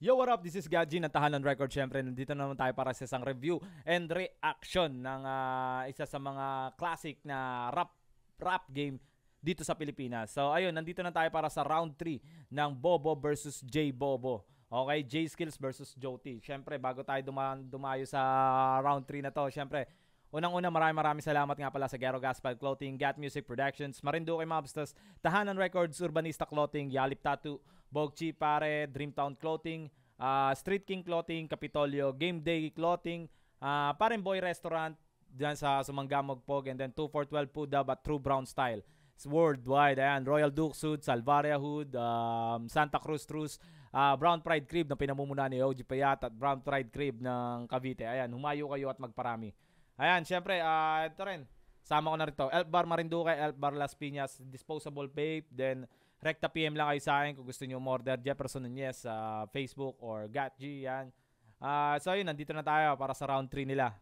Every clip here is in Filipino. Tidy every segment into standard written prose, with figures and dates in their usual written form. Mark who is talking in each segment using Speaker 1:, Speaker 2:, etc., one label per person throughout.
Speaker 1: Yo, what up? This is Gaji ng Tahanan Record. Siyempre, nandito naman tayo para sa isang review and reaction ng isa sa mga classic na rap game dito sa Pilipinas. So, ayun, nandito na tayo para sa round 3 ng Bobo versus J Bobo. Okay, J Skills versus Joti. Siyempre, bago tayo dumayo sa round 3 na to, siyempre, unang-una, maraming salamat nga pala sa Gero Gaspal Clothing, Gat Music Productions, Marinduque Mobsters, Tahanan Records, Urbanista Clothing, Yalip Tattoo, Bogchi Pare, Dreamtown Clothing, Street King Clothing, Capitolio, Game Day Clothing, Parang Boy Restaurant dyan sa Sumanggamog Pog, and then 2412 Food Hub at True Brown Style. It's worldwide, ayan, Royal Duke Hood, Salvaria Hood, Santa Cruz Truce, Brown Pride Crib na pinamumunan ni OG Payat at Brown Pride Crib ng Cavite. Ayan, humayo kayo at magparami. Ayan, syempre, ito rin, sama ko na rito, Elf Bar Marinduque, Elf Bar Las Piñas, Disposable Vape, then Rekta PM lang kayo sa akin kung gusto nyo order Jefferson Nunez sa Facebook or GatG, yan. So yun, nandito na tayo para sa round 3 nila.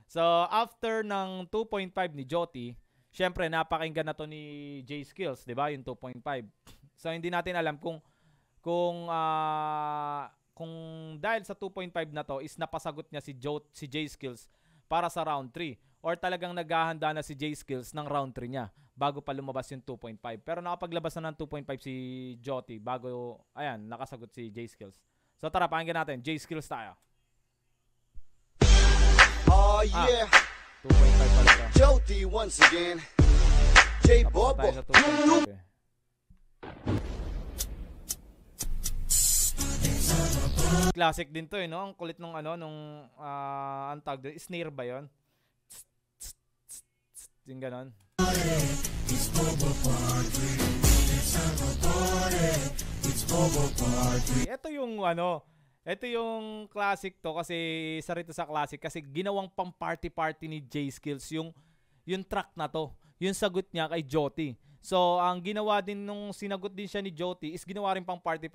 Speaker 1: So after ng 2.5 ni Joti, syempre napakinggan na to ni J Skills, di ba? Yung 2.5. So hindi natin alam kung dahil sa 2.5 na to is napasagot niya si J Skills para sa round 3 or talagang naghahanda na si J Skills ng round 3 niya bago pa lumabas yung 2.5. Pero nakapaglabas na ng 2.5 si Joti bago, ayan, nakasagot si J Skills. So tara, pakinggan natin. J Skills tayo.
Speaker 2: Oh yeah.
Speaker 1: 2.5 pala ito.
Speaker 2: Joti once again. J Bobo.
Speaker 1: Classic din to eh, no? Ang kulit nung ang tag doon. Snare ba yun? Yung ganon.
Speaker 3: It's Bobo Party. It's a party. It's Bobo Party.
Speaker 1: Ito yung classic to kasi isa rito sa classic kasi ginawang pang party ni J Skills yung track na to. Yung sagot niya kay Joti. So, ang ginawa din nung sinagot din siya ni Joti is ginawa rin pang party.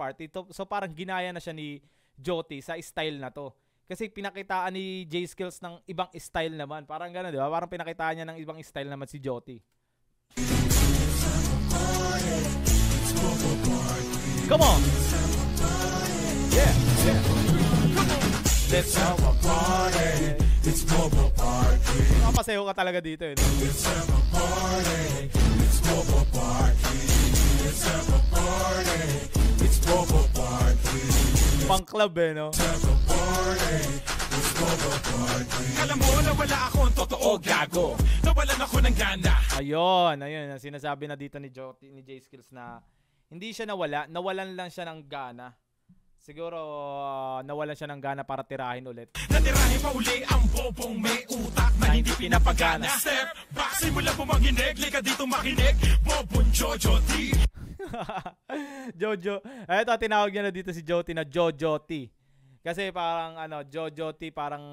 Speaker 1: So, parang ginaya na siya ni Joti sa style na to. Kasi pinakitaan ni J Skills ng ibang style naman. Parang gano'n, di ba? Parang pinakitaan niya ng ibang style naman si Joti. Come on! Yeah! Come on! Let's have a party!
Speaker 3: It's Bobo Party.
Speaker 1: Nakapasayo ka talaga dito eh.
Speaker 3: Let's have a party. It's Bobo Party. Let's have a party. It's Bobo Party.
Speaker 1: Pang club eh, no?
Speaker 3: Let's have a party. It's Bobo Party.
Speaker 4: Alam mo na wala akong totoo gago. Nawalan ako ng gana.
Speaker 1: Ayun. Sinasabi na dito ni J Skills na hindi siya nawalan lang siya ng gana. Siguro nawalan siya ng gana para tirahin ulit.
Speaker 4: Natirahin pa uli ang bobong may utak na hindi pinapagana. Step back, simula po manginig, lika dito makinig. Bobong Jojo T.
Speaker 1: Jojo. Eto, tinawag niya na dito si Joti na Jojo T. Kasi parang Jojo T, parang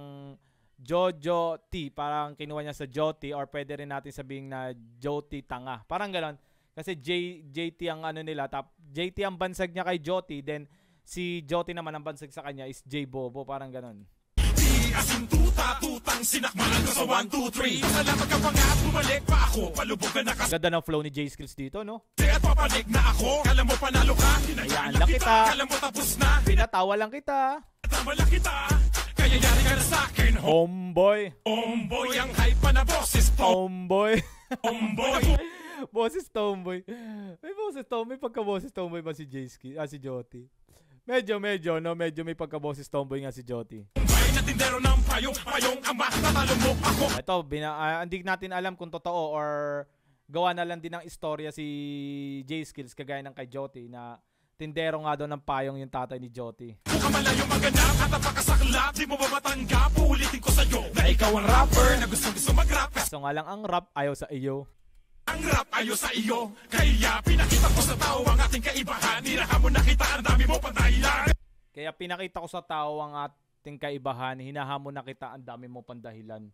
Speaker 1: Jojo T, parang kinuha niya sa Joti or pwede rin natin sabihin na Joti tanga. Parang gano'n. Kasi JT ang nila, JT ang bansag niya kay Joti, then si Joti naman ang bansag sa kanya is J Bobo, parang ganon.
Speaker 4: Di asin tutang sinakmahan ko sa 1, 2, 3. Salamat ka pa nga at bumalik pa ako. Palubugan na kasi.
Speaker 1: Ganda ng flow ni J Skills dito, no?
Speaker 4: At papanig na ako. Kala mo panalo ka.
Speaker 1: Hayaan lang kita.
Speaker 4: Kala mo tapos na.
Speaker 1: Pinatawa lang kita.
Speaker 4: Tama lang kita. Kaya yari ka na sa'kin.
Speaker 1: Homeboy.
Speaker 4: Homeboy ang hype pa na boses.
Speaker 1: Homeboy.
Speaker 4: Homeboy.
Speaker 1: Boses Tomboy. May pagka-boses Tomboy ba si si Joti? Medyo may pagka-boses Tomboy nga si Joti.
Speaker 4: Ay natindero ng payong ang matatalo mo ako.
Speaker 1: Ito, hindi natin alam kung totoo or gawa na lang din ng istorya si J Skills kagaya ng kay Joti na tindero nga daw ng payong yung tatay ni Joti.
Speaker 4: Kung kamalayo maganap at napakasaklap, di mo ba matanggap? Uulitin ko sa'yo na ikaw ang rapper na gusto mag-rap.
Speaker 1: So nga lang ang rap ayaw sa iyo.
Speaker 4: Ang rap ayaw sa iyo, kaya pinakita ko sa tao ang ating kaibahan. Hinahamon na kita, ang dami mo pandahilan.
Speaker 1: Kaya pinakita ko sa tao ang ating kaibahan, hinahamon na kita, ang dami mo pandahilan.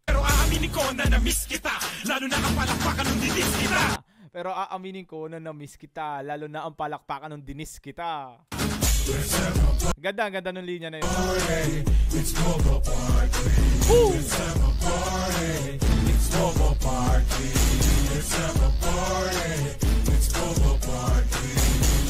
Speaker 4: Pero aaminin ko na na-miss kita, lalo na ang palakpakan nung dinis kita.
Speaker 1: Pero aaminin ko na na-miss kita, lalo na ang palakpakan nung dinis kita. Ganda nung linya na yun.
Speaker 3: It's Bobo Party. Let's have a party. It's Bobo Party. Let's have a party. It's Bobo Party.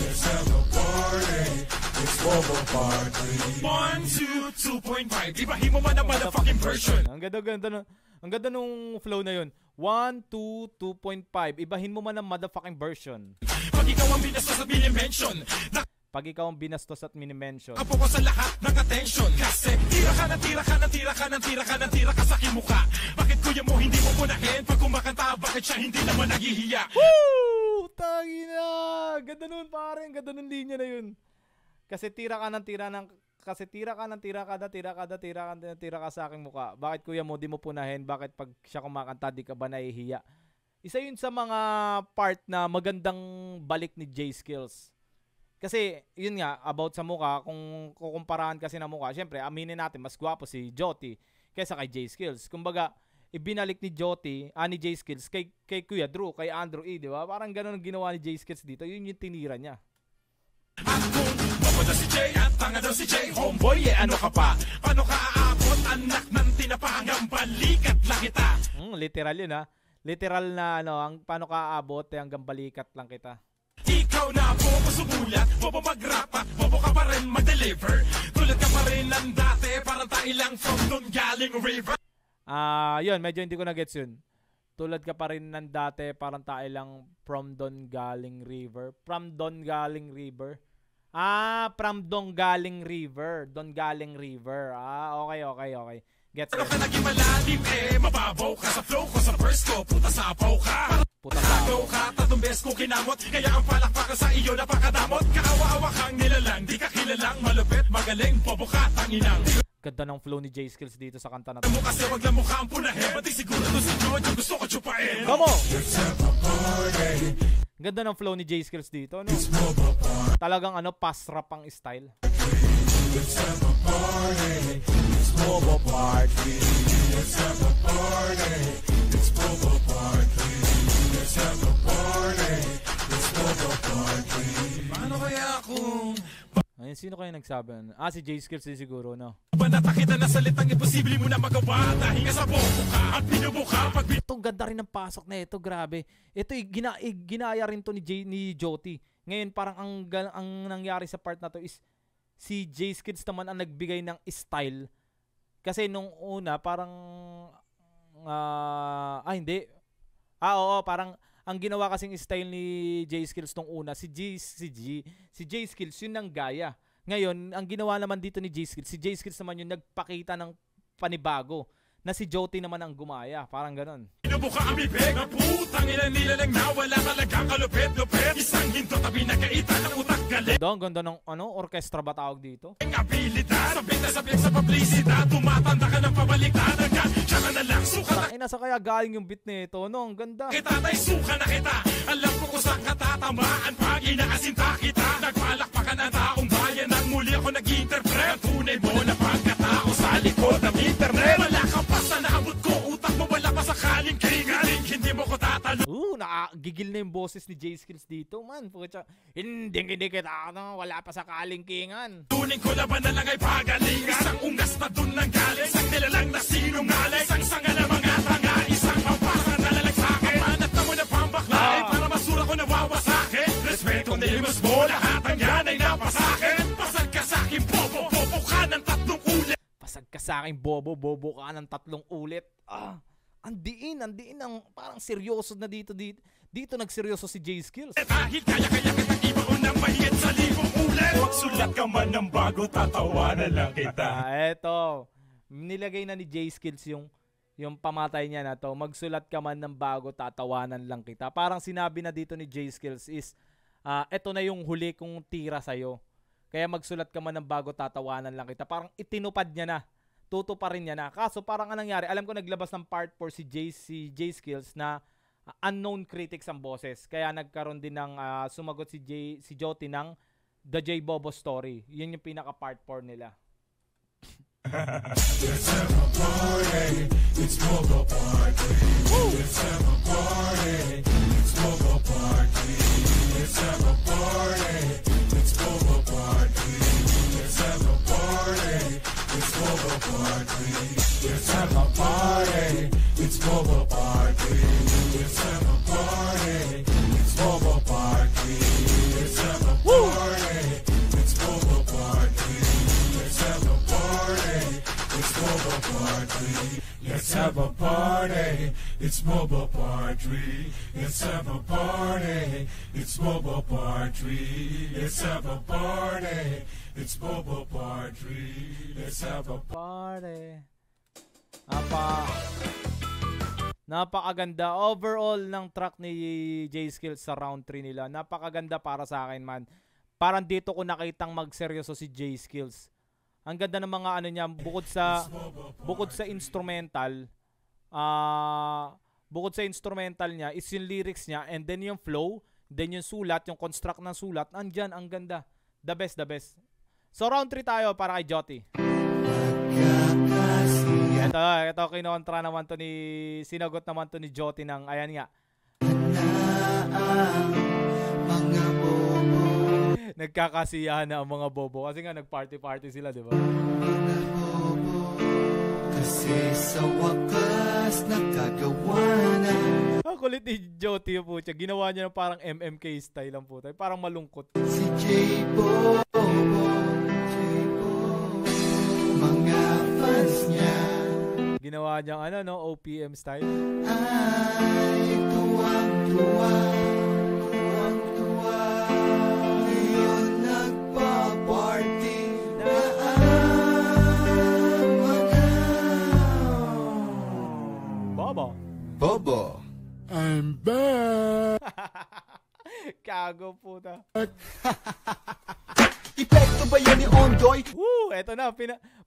Speaker 3: Let's have a party. It's Bobo Party.
Speaker 4: 1, 2, 2.5. Ibahin mo man ang motherfucking version.
Speaker 1: Ang ganda nung flow na yun. 1, 2, 2.5. Ibahin mo man ang motherfucking version.
Speaker 4: Pag ikaw ang binastos at minimension,
Speaker 1: Pag ikaw ang binastos at minimension.
Speaker 4: nakapo ko sa lahat ng attention. Kasi tira ka ng tira ka ng tira ka ng tira ka ng tira ka sa aking mukha. Bakit kuya mo hindi mo punahin? Pag kumakanta, bakit siya hindi naman naghihiya?
Speaker 1: Woo! Tangi na! Ganda nun pare. Ganda nun linya na yun. Kasi tira ka ng tira ng... Kasi tira ka ng tira ka sa aking mukha. Bakit kuya mo di mo punahin? Bakit pag siya kumakanta di ka ba nahihiya? Isa yun sa mga part na magandang balik ni J Skills. Kasi yun nga about sa mukha, kung kukumparahan kasi na mukha, syempre aminin natin mas gwapo si Joti kaysa kay J Skills. Kumbaga ibinalik ni Joti, ni J Skills kay Kuya Drew, kay Andrew E, di ba? Parang ganoon ang ginawa ni J Skills dito. Yun yung tinira niya.
Speaker 4: At kung mapada si Jay at tanga daw si Jay, homeboy, ano ka pa? Paano ka aabot, anak ng tinapa hanggang balikat lang kita?
Speaker 1: Literal yun ha. Literal na paano ka aabot hanggang balikat lang kita.
Speaker 4: Ikaw na bobo sumulat, bobo mag-rap at bobo ka pa rin mag-deliver. Tulad ka pa rin ng dati, parang tayo lang from doon galing river.
Speaker 1: Yun, medyo hindi ko na-gets yun. Tulad ka pa rin ng dati, parang tayo lang from Don Galing River. From Don Galing River. From Don Galing River. Don Galing River. Okay. Gets
Speaker 4: Ano
Speaker 1: it.
Speaker 4: ka naging malalim mababaw ka sa flow ko sa verse ko, puta sapaw ka.
Speaker 1: Puta sapaw.
Speaker 4: Agaw ka, tatong bes ko kinamot, kaya ang palakpakan sa iyo napakadamot. Kaawa-awa kang nilalang, di ka kilalang, malupit, magaling, bobo ka, tanginang.
Speaker 1: Ganda ng flow ni J Skills dito sa kanta na to.
Speaker 4: Mo kasi wag lang mukha ang punahin, pati siguro to si George, gusto ko chupain.
Speaker 1: Come on! Ganda ng flow ni J Skills dito, no? Talagang pass rap ang style.
Speaker 3: Bobo Party. Let's have a party. It's Bobo Party. Let's have a party. It's Bobo Party.
Speaker 4: Paano kaya kung
Speaker 1: Ayun, sino kayo nagsabi? Si J Skills din siguro, no?
Speaker 4: banata kita na salitang imposible mo na magawa dahil nga sa bobo ka at binubo ka pag
Speaker 1: Itong ganda rin ng pasok na ito, grabe. Ito ginaya rin to ni Joti. Ngayon parang ang nangyari sa part na to is si J Skills naman ang nagbigay ng style. Kasi nung una parang hindi. Oo, parang ang ginawa kasing style ni J Skills nung una, si J Skills yun ang gaya. Ngayon, ang ginawa naman dito ni J Skills, si J Skills naman yung nagpakita ng panibago na si Joti naman ang gumaya. Parang ganon.
Speaker 4: binubo ka ang bibig na putang ina nila lang na wala talagang kalupit-lupit. Isang hinto tabi na kaitan ng utak galing.
Speaker 1: Ang ganda ng orkestra ba tawag dito?
Speaker 4: Ang abilidad, sabik na sabik sa publicidad, tumatanda ka ng pabaliktad agad. Siya ka na lang, suka na
Speaker 1: Ina sa kaya galing yung beat nito, no? Ang ganda.
Speaker 4: kita, tay suka na kita. Alam ko kung saan katatamaan pag inakasinta kita. Nagpalakpakan ang taong bayan nang muli ako nag-interpret. Tunay mo na pagkatao sa likod ng internet. Wala ka pa sa naabot ko, utak mo wala pa sa kaling-kingaling. Hindi mo ko tatanong.
Speaker 1: Gigil na yung boses ni J Skills dito, man. Pucha. Hindi kita, wala pa sa kalingkingan.
Speaker 4: Tuning ko laban na lang ay pagalingan. Isang ungas na dun ng galing. Isang nilalang na sinungaling. Isang sanga na mga tanga. Isang pampasan na lalag sa'kin. Kapanat na mo na pambaklain. Para masura ko nawawasakin. Respeto nilimos mo. Lahat ang yan ay napasakin. Pasag ka sa'kin, bobo. Bobo ka ng 3 ulit.
Speaker 1: Pasag ka sa akin, bobo ka ng 3 ulit. Ang diin ang parang seryoso na dito nagseryoso si J Skills.
Speaker 4: Dahil kaya kitang ibaon ng mahigit sa 1,000 ulit. Magsulat ka man ng bago, tatawanan lang kita.
Speaker 1: Eto. Nilagay na ni J Skills yung pamatay niya na to. Magsulat ka man ng bago, tatawanan lang kita. Parang sinabi na dito ni J Skills is, eto na yung huli kong tira sa'yo. Kaya magsulat ka man ng bago, tatawanan lang kita. Parang itinupad niya na. Tutuparin niya na. Kaso parang anong nangyari, alam ko naglabas ng part 4 si J Skills na unknown critics ang boses. Kaya nagkaroon din ng sumagot si Joti ng The J Bobo Story. Yun yung pinaka part 4 nila.
Speaker 3: Let's have a party. It's Bobo Party. Let's have a party. It's Bobo Party. Let's have a party. It's Bobo Party. Let's have a party. It's Bobo Party. Let's have a party. It's Bobo Party. Let's have a party. It's Bobo Party. Let's have a party. It's Bobo Party. It's Bobo Partry. Let's have a party. It's Bobo Partry. Let's have a party. It's Bobo Partry. Let's have a
Speaker 1: Party. Napakaganda overall ng track ni J-Skills sa round 3 nila. Napakaganda para sa akin, man. Parang dito ko nakitang magseryoso si J-Skills. Ang ganda ng mga ano niya, bukod sa instrumental, niya is yung lyrics niya, and then yung flow, then yung sulat, yung construct ng sulat, andyan, ang ganda. The best. So round 3 tayo para kay Joti. Ito kinontra naman to sinagot naman to ni Joti ng, ayan nga.
Speaker 5: Mga bobo,
Speaker 1: Nagkakasiyahan na ang mga bobo kasi nga nag-party sila, di ba?
Speaker 5: mga bobo, kasi sa wakas nakagawa na.
Speaker 1: Ang kulit ni Joti po siya. Ginawa niya ng parang MMK style lang po tayo. Parang malungkot.
Speaker 5: Si J-Bobo, mga fans niya
Speaker 1: Ginawa niyang OPM style.
Speaker 5: ay tuwang-tuwa, ngayon nagpa-party na ang mga
Speaker 2: Bobo.
Speaker 3: I'm back.
Speaker 1: Kago puta.
Speaker 5: epekto ba yan ni Ondoy?
Speaker 1: Woo! Eto na.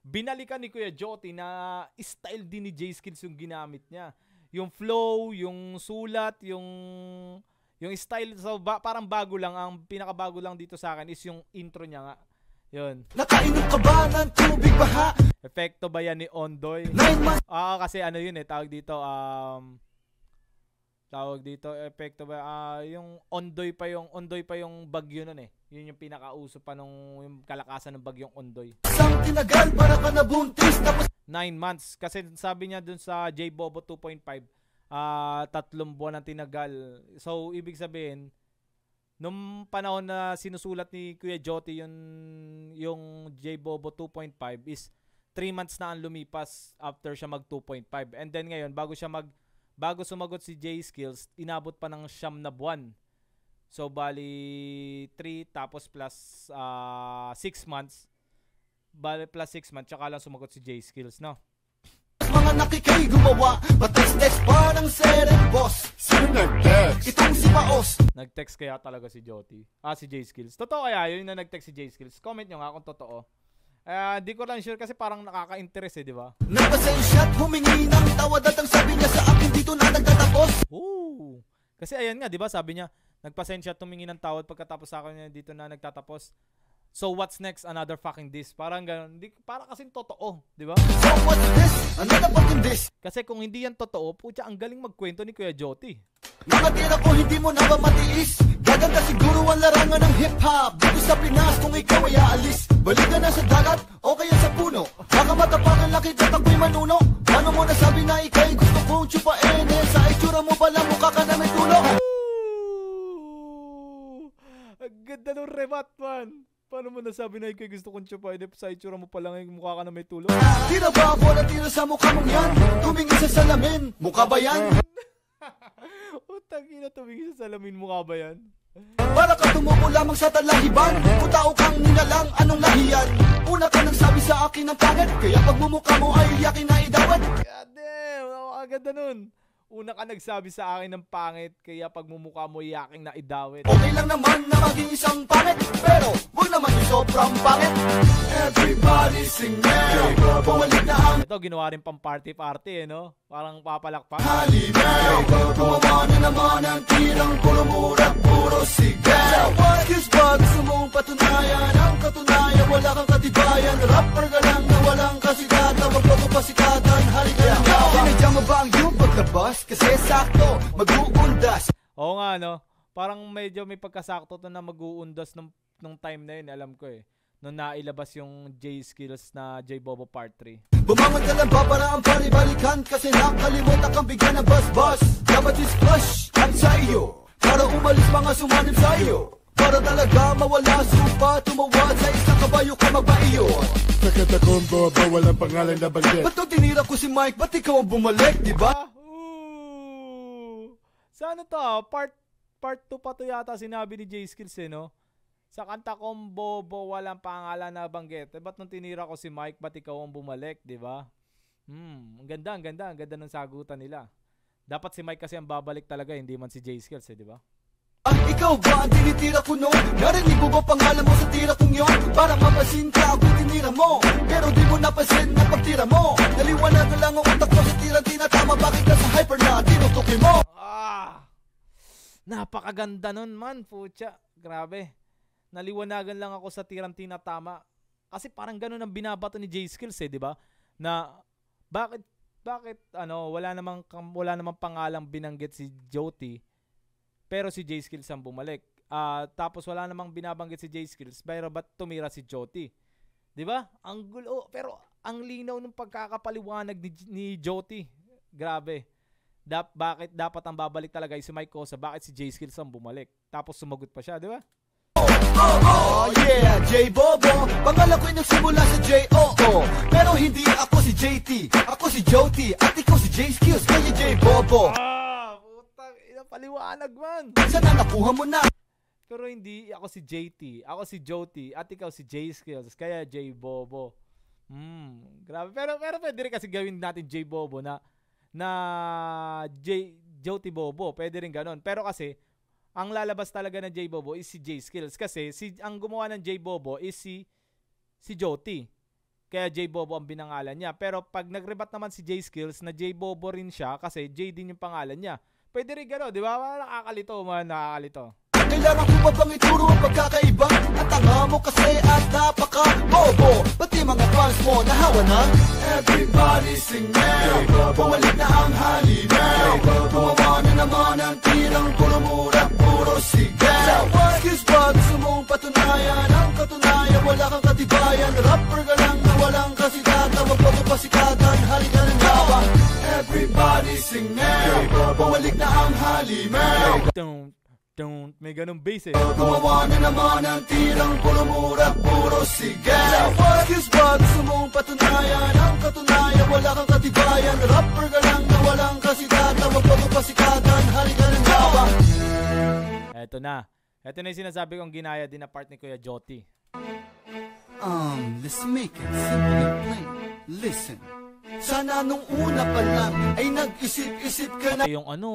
Speaker 1: Binalikan ni Kuya Joti na style din ni J-Skills yung ginamit niya. Yung flow, yung sulat, yung style. So, parang bago lang. Ang pinakabago lang dito sa akin is yung intro niya nga. Yun.
Speaker 5: Nakainom ka ba ng tubig baha?
Speaker 1: Epekto ba yan ni Ondoy?
Speaker 5: 9 months
Speaker 1: Kasi ano yun tawag dito, epekto ba, yung Ondoy pa yung bagyo nun eh. Yun yung pinakauso pa nung yung kalakasan ng bagyong Ondoy.
Speaker 5: ang tinagal para ka nabuntis tapos
Speaker 1: 9 months. Kasi sabi niya dun sa J-Bobo 2.5, 3 buwan ang tinagal. So, ibig sabihin, nung panahon na sinusulat ni Kuya Joti yung J-Bobo 2.5 is 3 months na ang lumipas after siya mag 2.5. And then ngayon, bago sumagot si J-Skills, inabot pa ng 9 na buwan. So, bali 3 tapos plus 6 months. Bali plus 6 months, tsaka lang sumagot si J-Skills, no?
Speaker 5: mga nakikay gumawa pates-tes pa ng seren boss.
Speaker 3: Sino nag-text?
Speaker 5: Itong si Paos
Speaker 1: Nag-text kaya talaga si Joti. Si J-Skills. Totoo kaya yun na nag-text si J-Skills? Comment nyo nga kung totoo. Di ko lang sure kasi parang nakaka-interest di ba?
Speaker 5: nagpasensya't humingi ng tawad at ang sabi niya sa akin dito na nagtatapos.
Speaker 1: Ooh. Kasi ayan nga, di ba? Sabi niya, nagpasensya at tumingi ng tawad pagkatapos sa akin dito na nagtatapos. So what's next? Another fucking this. Parang ganun. Para kasing totoo, di ba?
Speaker 5: So what's this? Another fucking this.
Speaker 1: Kasi kung hindi yan totoo, putya, ang galing magkwento ni Kuya Joti.
Speaker 5: Mga tira ko hindi mo na ba matiis? Gaganda siguro ang larangan ng hip-hop dito sa Pinas kung ikaw ay aalis. Balik ka na sa dagat o kaya sa puno. Baka matapakan laki at ako'y manuno. Paano mo nasabi na ikay gusto kong tsupain? Sa itsura mo pala mukha ka na may tulo.
Speaker 1: Ang ganda ng remat, man. Paano mo nasabi na ikay gusto kong tsupain? Sa itsura mo pala ngayon mukha ka na may tulo.
Speaker 5: Tira ba ako na tira sa mukha mong yan? Tumingin sa salamin, mukha ba yan?
Speaker 1: Utang ina, tumingin sa salamin, mukha ba yan?
Speaker 5: Para ka tumubo lamang sa talahiban. Kung tao kang nilalang, anong lahiyan? Una ka nagsabi sa akin ng pangit, kaya pagmumukha mo ay yakin na idawat.
Speaker 1: God damn, ang ganda nun. Una ka nagsabi sa akin ng pangit, kaya pagmumukha mo yaking na idawit.
Speaker 5: Okay lang naman na maging isang pangit, pero huwag naman yung sobrang pangit. Everybody sing now, bumalik na ang
Speaker 1: Ito, ginawa rin pang party no? Parang papalakpak.
Speaker 5: halinaw. Gumawa na naman ang tirang puro mura, puro sigaw. Kiss ba gusto mong patunayan? Ang katunayan, wala kang katibayan. Rapper ka lang na walang kasikatan. Wag mo pasikatan, halika na nga. Sinadya mo ba ang iyong paglabas? Kasi sakto, mag-uundas.
Speaker 1: Oo nga, no? Parang medyo may pagkasakto to na mag-uundas nung time na yun, alam ko eh. Nung nailabas yung J-Skills na J-Bobo Part 3.
Speaker 5: Bumangon ka lang ba para ang paribalikan? Kasi nakalimutan kang bigyan ng bus-bus. Dapat is-flush ang sa iyo para umalis mga sumanib sa iyo. Para talaga mawala supa, tumawad sa isang kabayo ka magbaiyo.
Speaker 3: Sakit akong bobo, walang pangalan na banggit.
Speaker 5: Ba't to tinira ko si Mike? Ba't ikaw ang bumalik, di ba?
Speaker 1: Sa ano to? Part 2 pa to yata sinabi ni J-Skills no? Sa kanta kong Bobo, walang pangalan na banggit. Ba't nung tinira ko si Mike, ba't ikaw ang bumalik, di ba? Ang ganda ng sagutan nila. Dapat si Mike kasi ang babalik talaga, hindi man si J-Skills di ba?
Speaker 5: Ikaw ba ang tinitira ko no? Narinig mo ba pangalan mo sa tira kong yon? Para mapasin ka ako tinira mo, pero di mo napansin na pagtira mo. Naliwanag lang ang utak mo sa tira tinatama. Bakit ka sa hyper na tinutukin mo?
Speaker 1: Napakaganda nun man, putya. Grabe. Naliwanagan lang ako sa tirang tinatama. Kasi parang ganun ang binabato ni J-Skills di ba? Na bakit wala namang pangalang binanggit si Joti, pero si J-Skills ang bumalik. Tapos wala namang binabanggit si J-Skills, pero ba't tumira si Joti? 'Di ba? Ang gulo, pero ang linaw ng pagkakapaliwanag ni Joti. Grabe. Bakit dapat ang babalik talaga si Mike Cosa? Bakit si J-Skills ang bumalik? Tapos sumagot pa siya, 'di ba?
Speaker 5: Oh yeah, J-Bobo. Pangalan ko'y nagsimula sa J-O-O, pero hindi ako si JT. Ako si Joti, at ikaw si J-Skills. Kaya J-Bobo.
Speaker 1: Putang ina, paliwanag man.
Speaker 5: Sana nakuha mo na.
Speaker 1: Pero hindi ako si JT, ako si Joti, at ikaw si J-Skills. Kaya J-Bobo. Grabe. Pero pwede rin kasi gawin natin J-Bobo na Joti Bobo. Pwede rin ganun. Pero kasi ang lalabas talaga ng J-Bobo is si J-Skills kasi ang gumawa ng J-Bobo is si Joti. Kaya J-Bobo ang binangalan niya. Pero pag nagrebat naman si J-Skills na J-Bobo rin siya kasi J din yung pangalan niya. Pwede rin gano'n, di ba? Nakakalito.
Speaker 5: Kailangan ko pa bang ituro ang pagkakaiba? Ang tanga mo kasi at napaka-bobo. Pati mga fans mo nahawa na. Everybody sing now. Bumalik na ang halimaw. Bumawa na naman ang tirang puro mura, puro sigaw. Excuse ba, gusto mong patunayan ang katunayan, wala kang katibayan. Rapper ka lang na walang kasikatan, wag mo pasikatan, halika ng gawa. Everybody sing now. Bumalik na ang halimaw.
Speaker 1: May ganun bass
Speaker 5: Gumawa na naman ang tirang puro mura, puro sigaw. Excuse ba, gusto mong patunayan ang katunayan, wala kang katibayan. Rapper ka lang na walang kasikatan, wag mo pasikatan, halika ng gawa.
Speaker 1: Eto na yung sinasabi kong ginaya din na part ni Kuya Joti.
Speaker 5: Let's make it simple and plain. Listen, sana nung una pa lang ay nag-isip-isip ka na.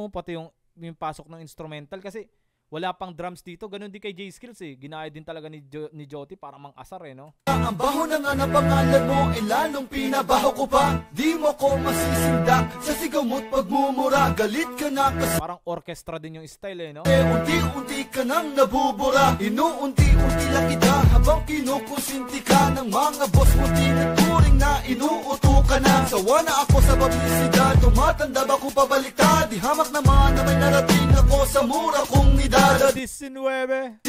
Speaker 1: Pati yung pasok ng instrumental kasi wala pang drums dito. Ganun din kay J-Skills Ginaya din talaga ni Joti para mang-asar no?
Speaker 5: Ang baho na nga na pangalan mo, lalong pinabaho ko pa. Di mo ko masisindak sa sigaw mo't pagmumura. Galit ka na kasi
Speaker 1: parang orchestra din yung style no?
Speaker 5: Unti-unti ka nang nabubura. Inuunti-unti lang kita habang kinukusinti ka ng mga boss mo. Tinuturing na inuuto ka na. Sawa na ako sa publisidad, tumatanda ba ko pabaliktad? Di hamak naman na may narating ako sa mura kong edad.
Speaker 1: 19,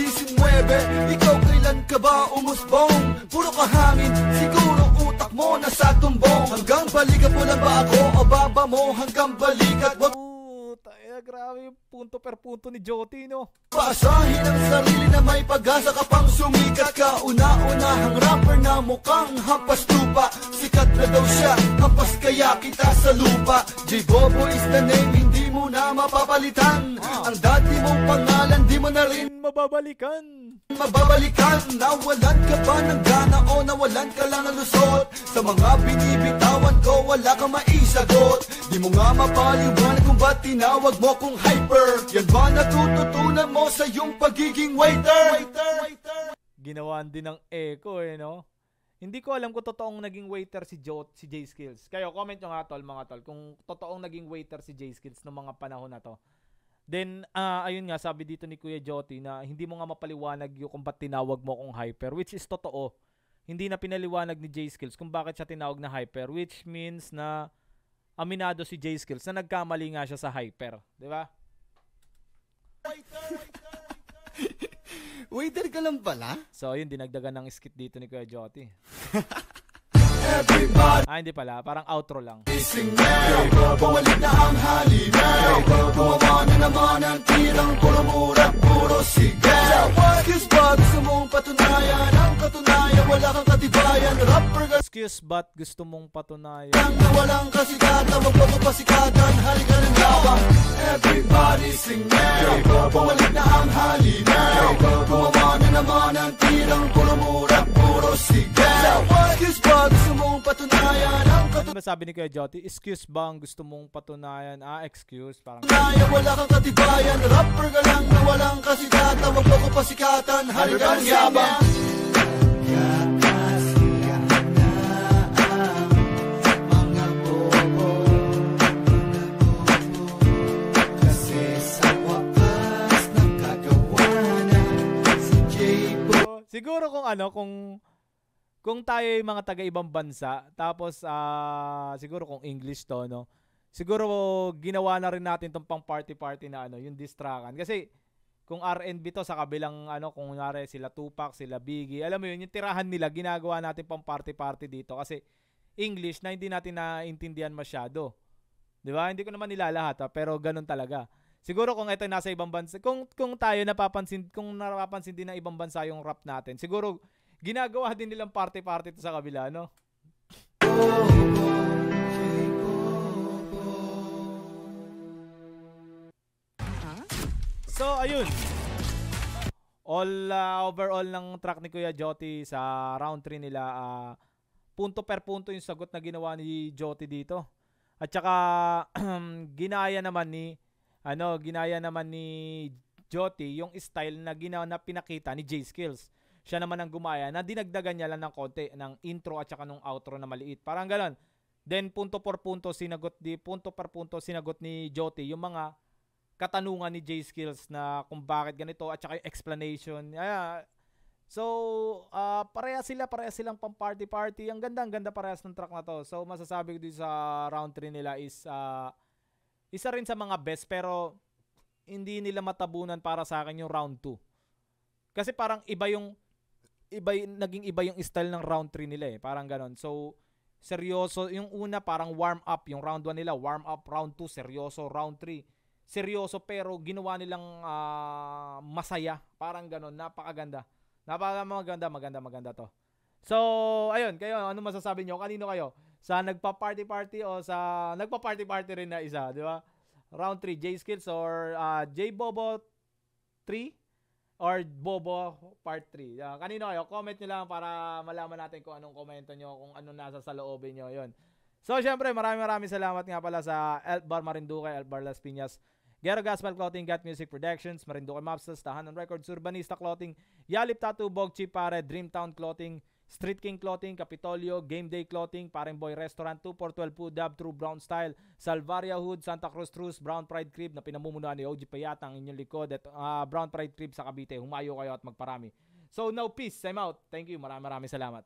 Speaker 5: ikaw kailan ka ba umusbong? Puro ka hangin, siguro utak mo nasa tumbong. Hanggang balikat mo lang ba ako o baba mo hanggang balikat? Wag
Speaker 1: grabe yung punto per punto ni Joti no?
Speaker 5: Paasahin ang sarili na may pag-asa ka pang sumikat ka. Una-unahang rapper na mukhang hampas lupa. Sikat na daw siya, hampas kaya kita sa lupa. J-Bobo is the name, hindi mo na mapapalitan. Ang dati mong pangalan, di mo na rin
Speaker 1: mababalikan.
Speaker 5: Nawalan ka ba ng gana o nawalan ka lang ng lusot? Sa mga binibitawan ko, wala kang maisagot. Di mo nga mapaliwanag kung ba't tinawag mo kung hyper. Yan ba natututunan mo sa iyong pagiging waiter?
Speaker 1: Ginawan din ng echo no? Hindi ko alam kung totoong naging waiter si J-Skills. Kayo, comment nyo nga tol, mga tol, kung totoong naging waiter si J-Skills noong mga panahon na to. Then, ayun nga, sabi dito ni Kuya Joti na hindi mo nga mapaliwanag yung kung ba't tinawag mo kung hyper, which is totoo. Hindi na pinaliwanag ni J-Skills kung bakit siya tinawag na hyper, which means na aminado si J-Skills na nagkamali nga siya sa hyper. Di ba?
Speaker 5: Waiter ka lang pala?
Speaker 1: So, yun, dinagdagan ng skit dito ni Kuya Joti.
Speaker 5: Everybody
Speaker 1: hindi pala. Parang outro lang.
Speaker 5: sing now. Bumalik na ang halimaw. Gumawa na naman ang tirang puro mura, puro sigaw. Excuse ba, gusto mong patunayan ang katunayan, wala kang katibayan. Rapper ka
Speaker 1: Excuse but gusto mong patunayan.
Speaker 5: lang na walang kasigatan. Wag mo ko pasikatan, halika ng yabang. Everybody sing now, pumalik na ang halinaw. Gumawa na naman ang tirang puro mura, puro sigaw. Excuse ba gusto mong patunayan ang
Speaker 1: Ano ba sabi ni Kuya Joti? Excuse ba ang gusto mong patunayan? Excuse. Parang
Speaker 5: katunayan, wala kang katibayan. Rapper ka lang na walang kasigatan. Wag mo ko pasikatan, halika ng yabang.
Speaker 1: siguro kung ano, kung tayo yung mga taga-ibang bansa, tapos siguro kung English to, no? Siguro ginawa na rin natin tong pang party-party na ano, yung distrakan. Kasi kung R&B to sa kabilang ano, kung ngari sila Tupac, sila Biggie, alam mo yun, yung tirahan nila, ginagawa natin pang party-party dito. Kasi English na hindi natin naintindihan masyado. 'Di ba? Hindi ko naman nilalahat, pero ganun talaga. Siguro kung ito nasa ibang bansa, kung tayo napapansin din ng ibang bansa yung rap natin, siguro ginagawa din nilang party-party to sa kabila, no? So, ayun. Overall ng track ni Kuya Joti sa round 3 nila, punto per punto yung sagot na ginawa ni Joti dito. At saka ginaya naman ni Joti yung style na pinakita ni J Skills. Siya naman ang gumaya na dinagdagan niya lang ng konti ng intro at saka nung outro na maliit. Parang gano'n. Then punto per punto sinagot ni Joti yung mga katanungan ni J Skills na kung bakit ganito at saka yung explanation. So, pareha silang pang party-party. Ang ganda parehas ng track na to. So, masasabi ko dito sa round 3 nila is isa rin sa mga best, pero hindi nila matabunan para sa akin yung round 2. Kasi parang naging iba yung style ng round 3 nila eh. Parang ganon. So, seryoso. Yung una parang warm up. Yung round 1 nila, warm up. Round 2, seryoso. Round 3, seryoso pero ginawa nilang masaya. Parang ganon. Napakaganda. Maganda to. So, ayun, kayo, ano masasabi nyo? Kanino kayo? Sa nagpa-party-party o sa nagpa-party-party rin na isa, di ba? Round 3, J Skills or J Bobo 3 or Bobo Part 3. Kanino kayo? Comment nyo lang para malaman natin kung anong komento nyo, kung anong nasa sa loobin nyo. Yun. So, syempre, maraming salamat nga pala sa Elbar Marinduque, Elbar Las Piñas, Gero Gaspal Clothing, Got Music Productions, Marinduque Mapstas, Tahanan Records, Urbanista Clothing, Yalip Tattoo, Bogchi Pare, Dreamtown Clothing, Street King Clothing, Capitolio, Game Day Clothing, Pareng Boy Restaurant, 2412 Food Dab, True Brown Style, Salvaria Hood, Santa Cruz Truce, Brown Pride Crib na pinamumunuan ni OG Payat, ang inyong likod, at Brown Pride Crib sa Cavite. Humayo kayo at magparami. So now, peace. I'm out. Thank you. Maraming salamat.